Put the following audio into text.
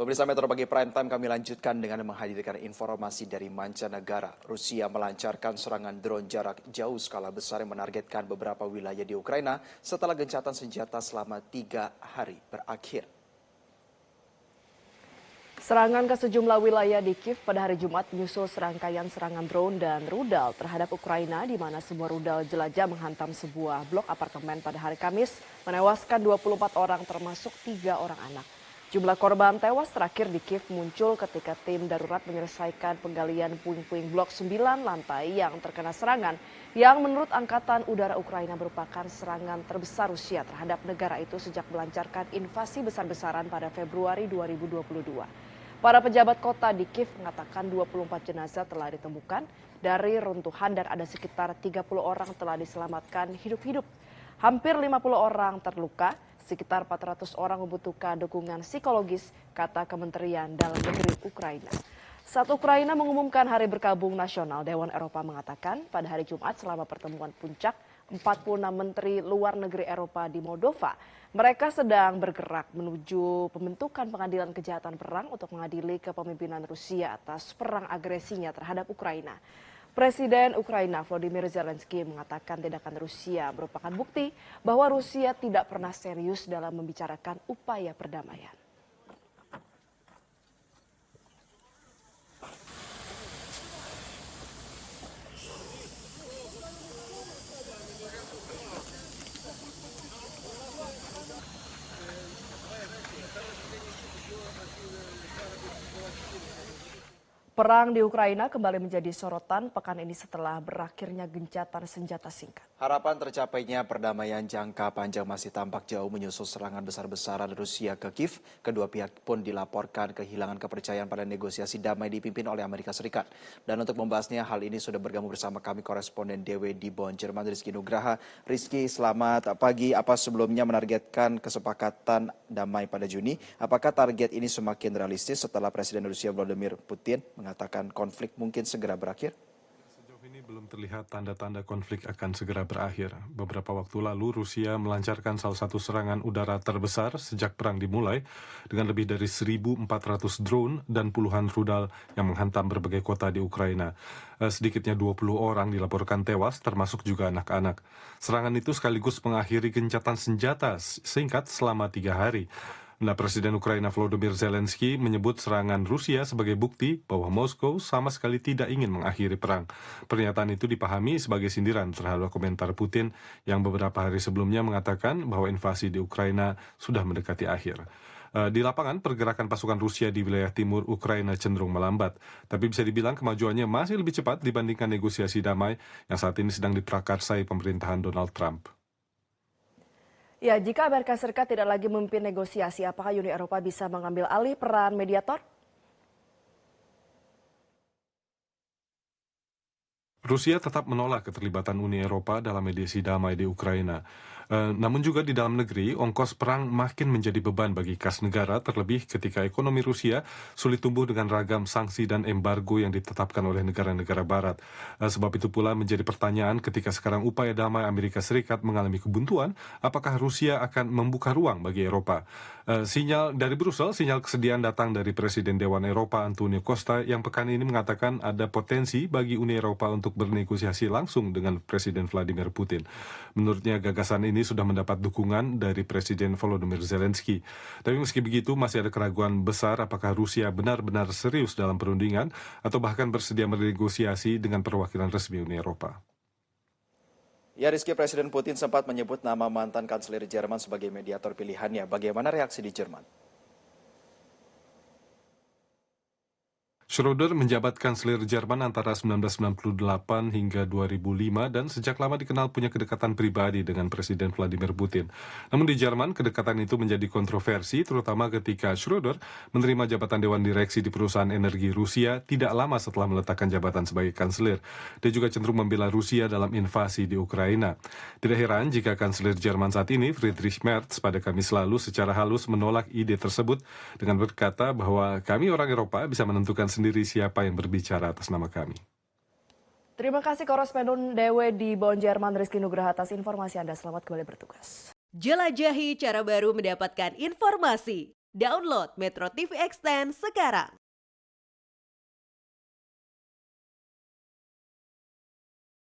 Pemirsa Metro Pagi Prime Time kami lanjutkan dengan menghadirkan informasi dari mancanegara. Rusia melancarkan serangan drone jarak jauh skala besar yang menargetkan beberapa wilayah di Ukraina setelah gencatan senjata selama 3 hari berakhir. Serangan ke sejumlah wilayah di Kiev pada hari Jumat menyusul serangkaian serangan drone dan rudal terhadap Ukraina di mana sebuah rudal jelajah menghantam sebuah blok apartemen pada hari Kamis, menewaskan 24 orang termasuk 3 orang anak. Jumlah korban tewas terakhir di Kiev muncul ketika tim darurat menyelesaikan penggalian puing-puing blok 9 lantai yang terkena serangan yang menurut Angkatan Udara Ukraina merupakan serangan terbesar Rusia terhadap negara itu sejak melancarkan invasi besar-besaran pada Februari 2022. Para pejabat kota di Kiev mengatakan 24 jenazah telah ditemukan dari runtuhan dan ada sekitar 30 orang telah diselamatkan hidup-hidup. Hampir 50 orang terluka, sekitar 400 orang membutuhkan dukungan psikologis, kata Kementerian Dalam Negeri Ukraina. Saat Ukraina mengumumkan Hari Berkabung Nasional, Dewan Eropa mengatakan pada hari Jumat selama pertemuan puncak 46 menteri luar negeri Eropa di Moldova, mereka sedang bergerak menuju pembentukan pengadilan kejahatan perang untuk mengadili kepemimpinan Rusia atas perang agresinya terhadap Ukraina. Presiden Ukraina Volodymyr Zelensky mengatakan tindakan Rusia merupakan bukti bahwa Rusia tidak pernah serius dalam membicarakan upaya perdamaian. Perang di Ukraina kembali menjadi sorotan pekan ini setelah berakhirnya gencatan senjata singkat. Harapan tercapainya perdamaian jangka panjang masih tampak jauh menyusul serangan besar-besaran Rusia ke Kiev. Kedua pihak pun dilaporkan kehilangan kepercayaan pada negosiasi damai dipimpin oleh Amerika Serikat. Dan untuk membahasnya, hal ini sudah bergabung bersama kami koresponden DW di Bonn, Jerman, Rizky Nugraha. Rizky, selamat pagi. Apa sebelumnya menargetkan kesepakatan damai pada Juni? Apakah target ini semakin realistis setelah Presiden Rusia Vladimir Putin mengatakan konflik mungkin segera berakhir? Sejauh ini belum terlihat tanda-tanda konflik akan segera berakhir. Beberapa waktu lalu Rusia melancarkan salah satu serangan udara terbesar sejak perang dimulai dengan lebih dari 1.400 drone dan puluhan rudal yang menghantam berbagai kota di Ukraina. Sedikitnya 20 orang dilaporkan tewas, termasuk juga anak-anak. Serangan itu sekaligus mengakhiri gencatan senjata singkat selama 3 hari. Presiden Ukraina Volodymyr Zelensky menyebut serangan Rusia sebagai bukti bahwa Moskow sama sekali tidak ingin mengakhiri perang. Pernyataan itu dipahami sebagai sindiran terhadap komentar Putin yang beberapa hari sebelumnya mengatakan bahwa invasi di Ukraina sudah mendekati akhir. Di lapangan, pergerakan pasukan Rusia di wilayah timur Ukraina cenderung melambat. Tapi bisa dibilang kemajuannya masih lebih cepat dibandingkan negosiasi damai yang saat ini sedang diprakarsai pemerintahan Donald Trump. Ya, jika Amerika Serikat tidak lagi memimpin negosiasi, apakah Uni Eropa bisa mengambil alih peran mediator? Rusia tetap menolak keterlibatan Uni Eropa dalam mediasi damai di Ukraina. Namun juga di dalam negeri, ongkos perang makin menjadi beban bagi kas negara, terlebih ketika ekonomi Rusia sulit tumbuh dengan ragam sanksi dan embargo yang ditetapkan oleh negara-negara barat. Sebab itu pula menjadi pertanyaan ketika sekarang upaya damai Amerika Serikat mengalami kebuntuan, apakah Rusia akan membuka ruang bagi Eropa? Sinyal dari Brussel, sinyal kesediaan datang dari Presiden Dewan Eropa Antonio Costa yang pekan ini mengatakan ada potensi bagi Uni Eropa untuk bernegosiasi langsung dengan Presiden Vladimir Putin. Menurutnya gagasan ini sudah mendapat dukungan dari Presiden Volodymyr Zelensky. Tapi meski begitu masih ada keraguan besar apakah Rusia benar-benar serius dalam perundingan atau bahkan bersedia bernegosiasi dengan perwakilan resmi Uni Eropa. Ya, Rizky, Presiden Putin sempat menyebut nama mantan Kanselir Jerman sebagai mediator pilihannya. Bagaimana reaksi di Jerman? Schröder menjabat Kanselir Jerman antara 1998 hingga 2005 dan sejak lama dikenal punya kedekatan pribadi dengan Presiden Vladimir Putin. Namun di Jerman, kedekatan itu menjadi kontroversi, terutama ketika Schröder menerima jabatan Dewan Direksi di perusahaan energi Rusia tidak lama setelah meletakkan jabatan sebagai Kanselir. Dia juga cenderung membela Rusia dalam invasi di Ukraina. Tidak heran jika Kanselir Jerman saat ini, Friedrich Merz, pada Kamis lalu secara halus menolak ide tersebut dengan berkata bahwa kami orang Eropa bisa menentukan sendiri siapa yang berbicara atas nama kami. Terima kasih koresponden DW di Bonn, Jerman, Rizky Nugraha atas informasi Anda. Selamat kembali bertugas. Jelajahi cara baru mendapatkan informasi. Download Metro TV Extend sekarang.